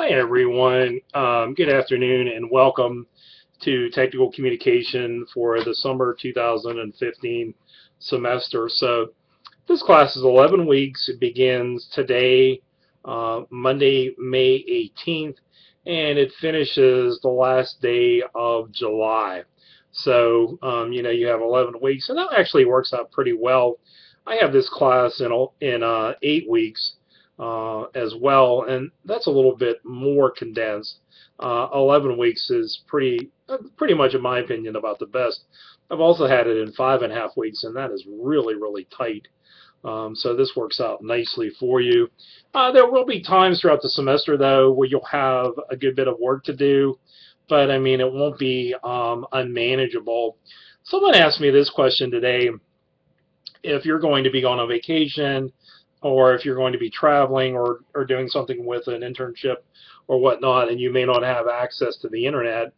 Hi everyone, good afternoon and welcome to Technical Communication for the summer 2015 semester. So this class is 11 weeks. It begins today, Monday, May 18th, and it finishes the last day of July. So, you have 11 weeks, and that actually works out pretty well. I have this class in 8 weeks as well, and that's a little bit more condensed. 11 weeks is pretty much, in my opinion, about the best. I've also had it in 5.5 weeks, and that is really, really tight. So this works out nicely for you. There will be times throughout the semester, though, where you'll have a good bit of work to do, but I mean, it won't be unmanageable. Someone asked me this question today: if you're going to be on a vacation, or if you're going to be traveling or doing something with an internship or whatnot, and you may not have access to the internet,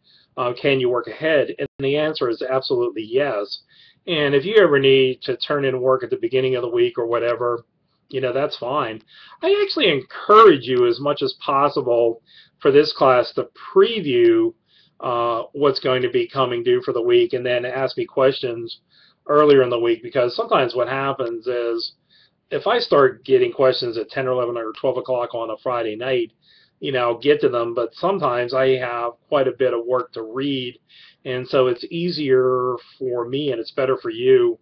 can you work ahead? And the answer is absolutely yes. And if you ever need to turn in work at the beginning of the week or whatever, that's fine. I actually encourage you as much as possible for this class to preview what's going to be coming due for the week and then ask me questions earlier in the week, because sometimes what happens is if I start getting questions at 10 or 11 or 12 o'clock on a Friday night, I'll get to them, but sometimes I have quite a bit of work to read, and so it's easier for me and it's better for you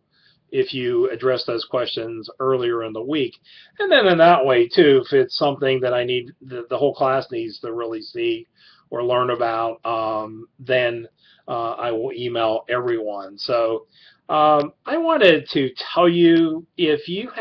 if you address those questions earlier in the week. And then in that way, too, if it's something that I need, the whole class needs to really see or learn about, then I will email everyone. So I wanted to tell you, if you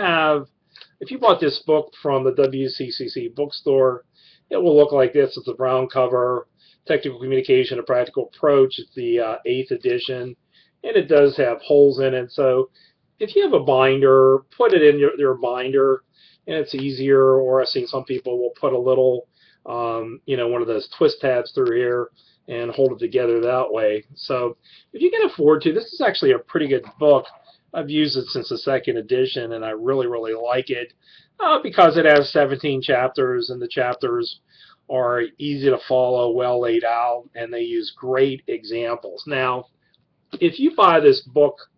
bought this book from the WCCC bookstore, it will look like this. It's a brown cover, Technical Communication, A Practical Approach. It's the 8th edition, and it does have holes in it. So if you have a binder, put it in your binder, and it's easier. Or I've seen some people will put a little, one of those twist tabs through here and hold it together that way. So if you can afford to, this is actually a pretty good book. I've used it since the 2nd edition, and I really, really like it because it has 17 chapters, and the chapters are easy to follow, well laid out, and they use great examples. Now, if you buy this book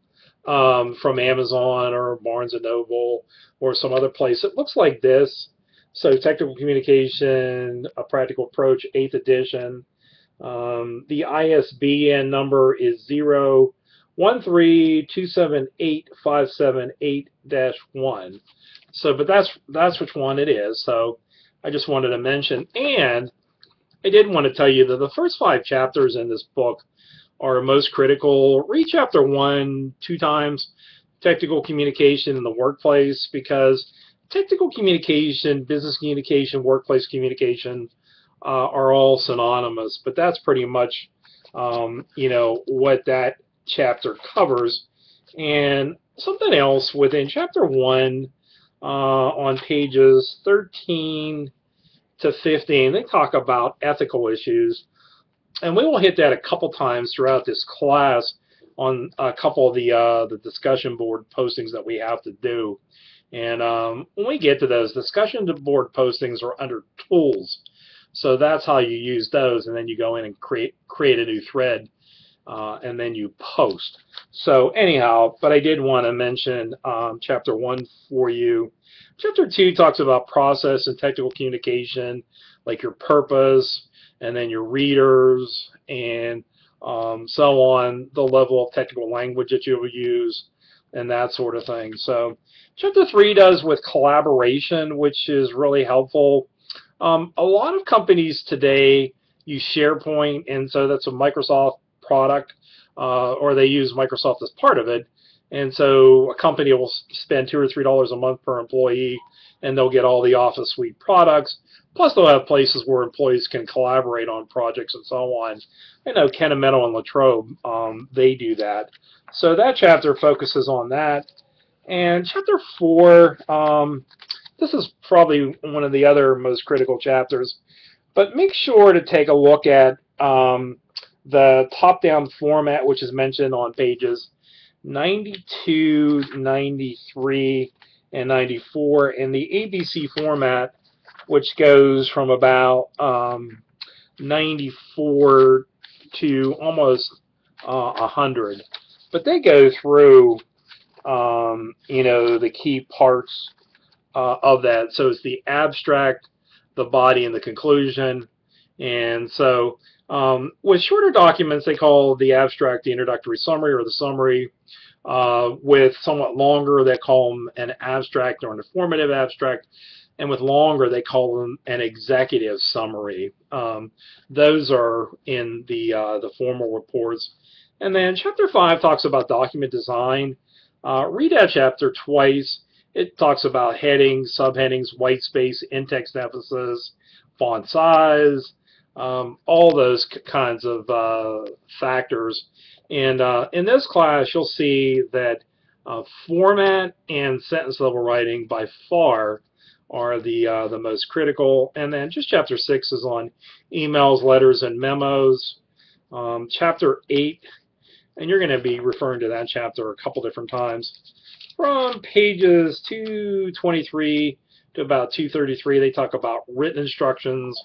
from Amazon or Barnes & Noble or some other place, it looks like this. So Technical Communication, A Practical Approach, 8th edition. The ISBN number is 013278578-1. So, but that's which one it is. So I just wanted to mention, and I did want to tell you that the first 5 chapters in this book are most critical. Read chapter 1 2 times, Technical Communication in the Workplace, because technical communication, business communication, workplace communication are all synonymous, but that's pretty much what that chapter covers. And something else within chapter 1, on pages 13 to 15, they talk about ethical issues, and we will hit that a couple times throughout this class on a couple of the discussion board postings that we have to do. And when we get to those, discussion board postings are under tools. So that's how you use those, and then you go in and create a new thread, and then you post. So anyhow, but I did want to mention chapter 1 for you. Chapter 2 talks about process and technical communication, like your purpose, and then your readers, and so on, the level of technical language that you will use, and that sort of thing. So chapter 3 does with collaboration, which is really helpful. A lot of companies today use SharePoint, and so that's a Microsoft product, or they use Microsoft as part of it. And so a company will spend $2 or $3 a month per employee, and they'll get all the Office Suite products. Plus, they'll have places where employees can collaborate on projects and so on. I know Kennametal and Latrobe, they do that. So that chapter focuses on that. And chapter 4, this is probably one of the other most critical chapters, but make sure to take a look at the top-down format, which is mentioned on pages 92, 93, and 94. And the ABC format which goes from about 94 to almost 100. But they go through, the key parts of that. So it's the abstract, the body, and the conclusion. And so with shorter documents, they call the abstract the introductory summary or the summary. With somewhat longer, they call them an abstract or an informative abstract. And with longer, they call them an executive summary. Those are in the formal reports. And then Chapter 5 talks about document design. Read that chapter twice. It talks about headings, subheadings, white space, in-text emphasis, font size, all those kinds of factors. And in this class, you'll see that format and sentence level writing by far are the most critical. And then just Chapter 6 is on emails, letters, and memos. Chapter 8, and you're going to be referring to that chapter a couple different times. From pages 223 to about 233, they talk about written instructions,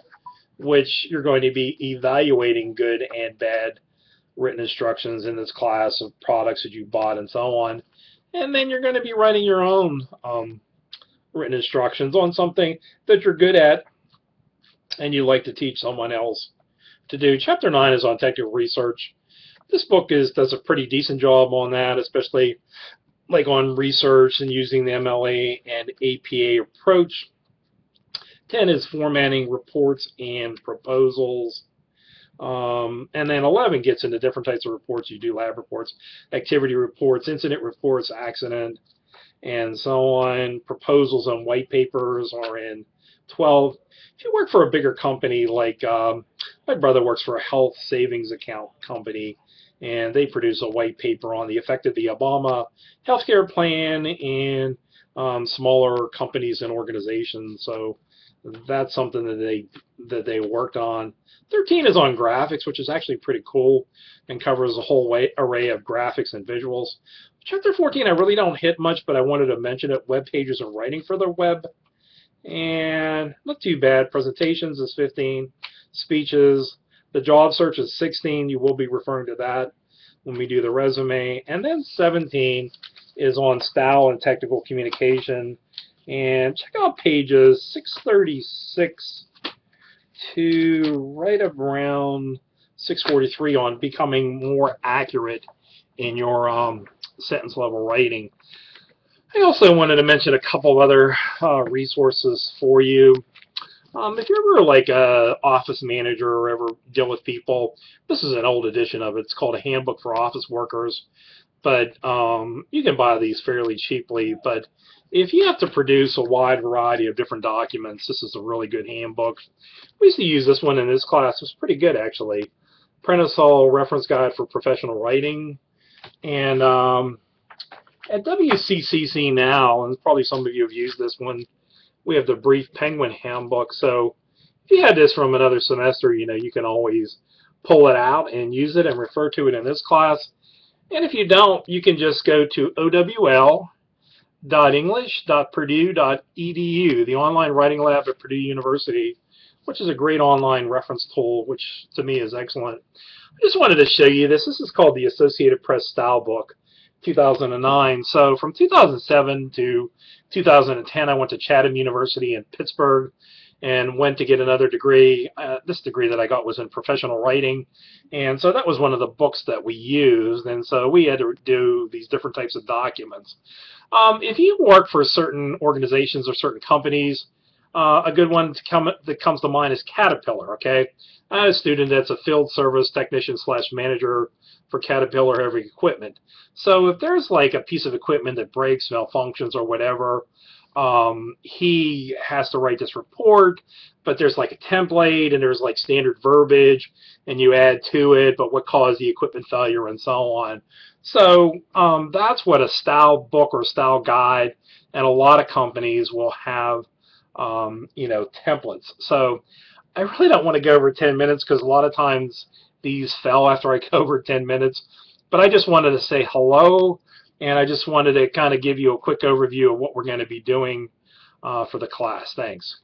which you're going to be evaluating good and bad written instructions in this class of products that you bought and so on. And then you're going to be writing your own written instructions on something that you're good at and you like to teach someone else to do. Chapter 9 is on technical research. This book does a pretty decent job on that, especially like on research and using the MLA and APA approach. 10 is formatting reports and proposals. And then 11 gets into different types of reports. You do lab reports, activity reports, incident reports, accident, and so on. Proposals and white papers are in 12. If you work for a bigger company, like my brother works for a health savings account company, and they produce a white paper on the effect of the Obama healthcare plan in smaller companies and organizations. So that's something that they worked on. 13 is on graphics, which is actually pretty cool and covers a whole array of graphics and visuals. Chapter 14 I really don't hit much, but I wanted to mention it. Web pages and writing for the web. And not too bad. Presentations is 15. Speeches. The job search is 16. You will be referring to that when we do the resume. And then 17 is on style and technical communication. And check out pages 636 to right around 643 on becoming more accurate in your sentence level writing. I also wanted to mention a couple other resources for you. If you're ever like a office manager or ever deal with people, this is an old edition of it. It's called A Handbook for Office Workers, but you can buy these fairly cheaply. But if you have to produce a wide variety of different documents, this is a really good handbook. We used to use this one in this class. It was pretty good, actually. Prentice-Hall Reference Guide for Professional Writing. And at WCCC now, and probably some of you have used this one, we have the Brief Penguin Handbook. So if you had this from another semester, you can always pull it out and use it and refer to it in this class. And if you don't, you can just go to owl.english.purdue.edu, the online writing lab at Purdue University, which is a great online reference tool, which to me is excellent. I just wanted to show you this. This is called the Associated Press Style Book, 2009. So from 2007 to 2010, I went to Chatham University in Pittsburgh and went to get another degree. This degree that I got was in professional writing, and so that was one of the books that we used, and so we had to do these different types of documents. If you work for certain organizations or certain companies, a good one that comes to mind is Caterpillar. Okay, I had a student that's a field service technician / manager for Caterpillar Heavy Equipment. So if there's like a piece of equipment that breaks, malfunctions, or whatever, he has to write this report, but there's like a template and there's like standard verbiage and you add to it, but what caused the equipment failure and so on. So that's what a style book or style guide, and a lot of companies will have templates. So I really don't want to go over 10 minutes because a lot of times these fell after I go over 10 minutes, but I just wanted to say hello, and I just wanted to kind of give you a quick overview of what we're going to be doing for the class. Thanks.